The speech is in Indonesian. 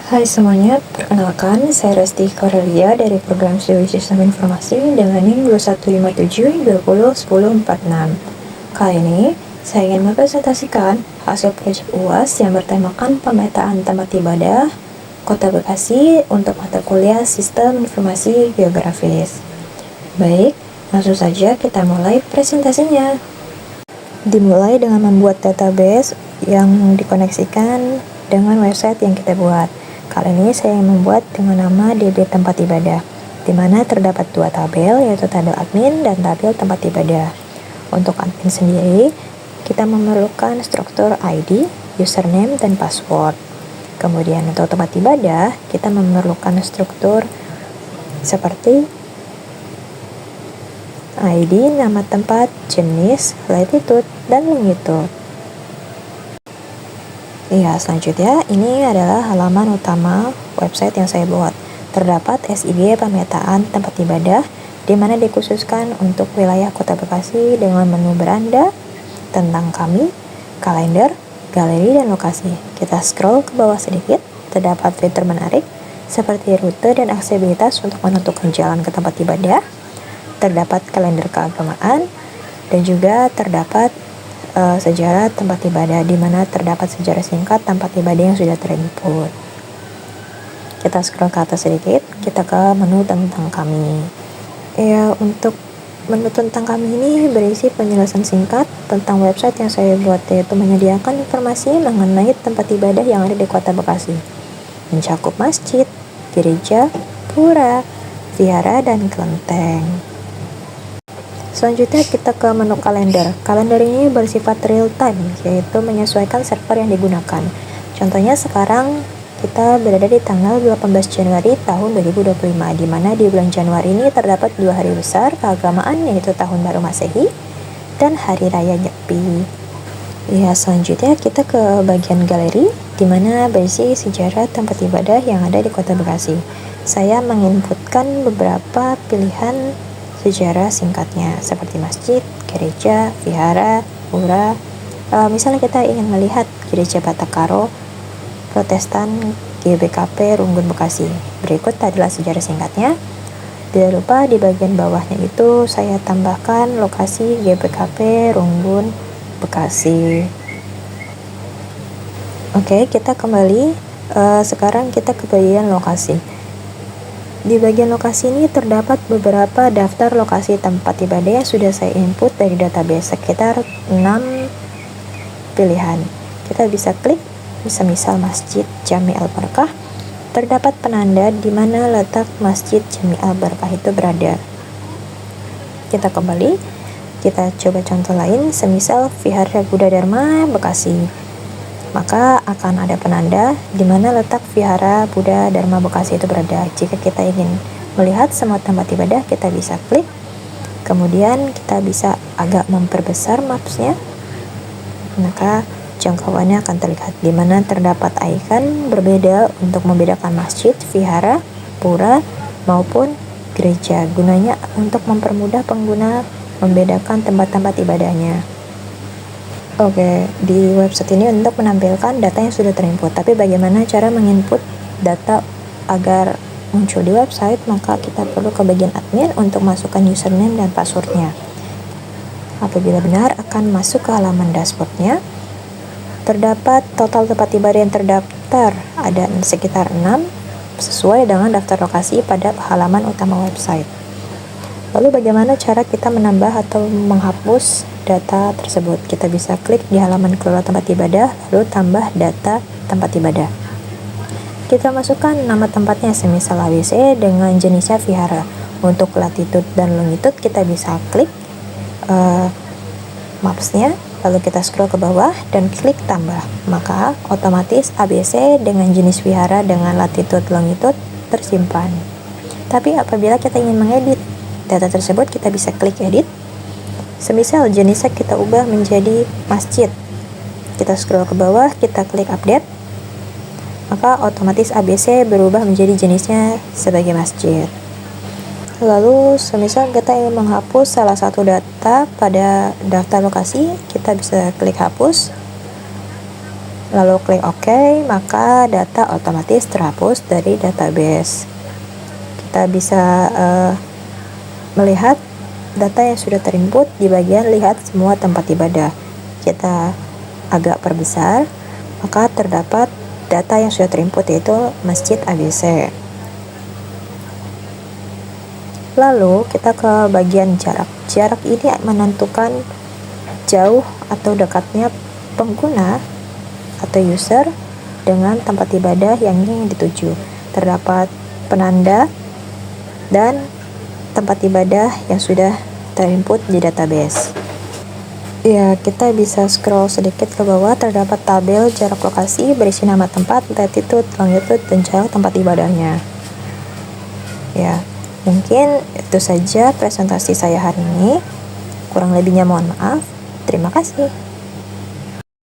Hai semuanya, perkenalkan saya Resti Korelia dari Program Studi Sistem Informasi dengan NIM 2157201046. Kali ini, saya ingin mempresentasikan hasil proyek UAS yang bertemakan pemetaan tempat ibadah Kota Bekasi untuk mata kuliah Sistem Informasi Geografis. Baik, langsung saja kita mulai presentasinya. Dimulai dengan membuat database yang dikoneksikan dengan website yang kita buat. Kali ini saya membuat dengan nama DB tempat ibadah, di mana terdapat dua tabel, yaitu tabel admin dan tabel tempat ibadah. Untuk admin sendiri, kita memerlukan struktur ID, username, dan password. Kemudian untuk tempat ibadah, kita memerlukan struktur seperti ID, nama tempat, jenis, latitude, dan longitude. Ya, selanjutnya ini adalah halaman utama website yang saya buat. Terdapat SIG pemetaan tempat ibadah, di mana dikhususkan untuk wilayah Kota Bekasi dengan menu beranda, tentang kami, kalender, galeri, dan lokasi. Kita scroll ke bawah sedikit, terdapat fitur menarik seperti rute dan aksesibilitas untuk menentukan jalan ke tempat ibadah. Terdapat kalender keagamaan, dan juga terdapat sejarah tempat ibadah, di mana terdapat sejarah singkat tempat ibadah yang sudah terinput. Kita scroll ke atas sedikit, kita ke menu tentang kami. Ya, untuk menu tentang kami ini berisi penjelasan singkat tentang website yang saya buat, yaitu menyediakan informasi mengenai tempat ibadah yang ada di Kota Bekasi, mencakup masjid, gereja, pura, vihara, dan kelenteng. Selanjutnya kita ke menu kalender. Kalender ini bersifat real time, yaitu menyesuaikan server yang digunakan. Contohnya sekarang kita berada di tanggal 18 Januari tahun 2025, di mana di bulan Januari ini terdapat dua hari besar keagamaan, yaitu Tahun Baru Masehi dan Hari Raya Nyepi. Ya, selanjutnya kita ke bagian galeri, di mana berisi sejarah tempat ibadah yang ada di Kota Bekasi. Saya menginputkan beberapa pilihan sejarah singkatnya seperti masjid, gereja, vihara, pura. Misalnya kita ingin melihat gereja Batakaro Protestan GBKP Runggun Bekasi. Berikut adalah sejarah singkatnya. Tidak lupa di bagian bawahnya itu saya tambahkan lokasi GBKP Runggun Bekasi. Oke, kita kembali. Sekarang kita ke bagian lokasi. Di bagian lokasi ini terdapat beberapa daftar lokasi tempat ibadah yang sudah saya input dari database, sekitar 6 pilihan. Kita bisa klik, misal Masjid Jami Al-Barkah. Terdapat penanda di mana letak Masjid Jami Al-Barkah itu berada. Kita kembali, kita coba contoh lain, semisal Vihara Buddha Dharma Bekasi. Maka akan ada penanda di mana letak Vihara Buddha Dharma Bekasi itu berada. Jika kita ingin melihat semua tempat ibadah, kita bisa klik. Kemudian kita bisa agak memperbesar mapsnya. Maka jangkauannya akan terlihat, di mana terdapat icon berbeda untuk membedakan masjid, vihara, pura, maupun gereja. Gunanya untuk mempermudah pengguna membedakan tempat-tempat ibadahnya. Oke, di website ini untuk menampilkan data yang sudah terinput. Tapi bagaimana cara menginput data agar muncul di website? Maka kita perlu ke bagian admin untuk masukkan username dan passwordnya. Apabila benar, akan masuk ke halaman dashboardnya. Terdapat total tempat ibadah yang terdaftar, ada sekitar 6, sesuai dengan daftar lokasi pada halaman utama website. Lalu bagaimana cara kita menambah atau menghapus data tersebut? Kita bisa klik di halaman kelola tempat ibadah, lalu tambah data tempat ibadah. Kita masukkan nama tempatnya, semisal ABC dengan jenisnya vihara. Untuk latitude dan longitude kita bisa klik mapsnya, lalu kita scroll ke bawah dan klik tambah. Maka otomatis ABC dengan jenis vihara dengan latitude longitude tersimpan. Tapi apabila kita ingin mengedit data tersebut, kita bisa klik edit. Semisal jenisnya kita ubah menjadi masjid, kita scroll ke bawah, kita klik update, maka otomatis ABC berubah menjadi jenisnya sebagai masjid. Lalu semisal kita ingin menghapus salah satu data pada daftar lokasi, kita bisa klik hapus. lalu klik OK, maka data otomatis terhapus dari database. Kita bisa melihat data yang sudah terinput di bagian lihat semua tempat ibadah. Kita agak perbesar, maka terdapat data yang sudah terinput, yaitu Masjid ABC. Lalu kita ke bagian jarak. Jarak ini menentukan jauh atau dekatnya pengguna atau user dengan tempat ibadah yang ingin dituju. Terdapat penanda dan tempat ibadah yang sudah terinput di database. Ya, kita bisa scroll sedikit ke bawah, terdapat tabel jarak lokasi berisi nama tempat, latitude, longitude, dan jarak tempat ibadahnya. Ya, mungkin itu saja presentasi saya hari ini. Kurang lebihnya mohon maaf. Terima kasih.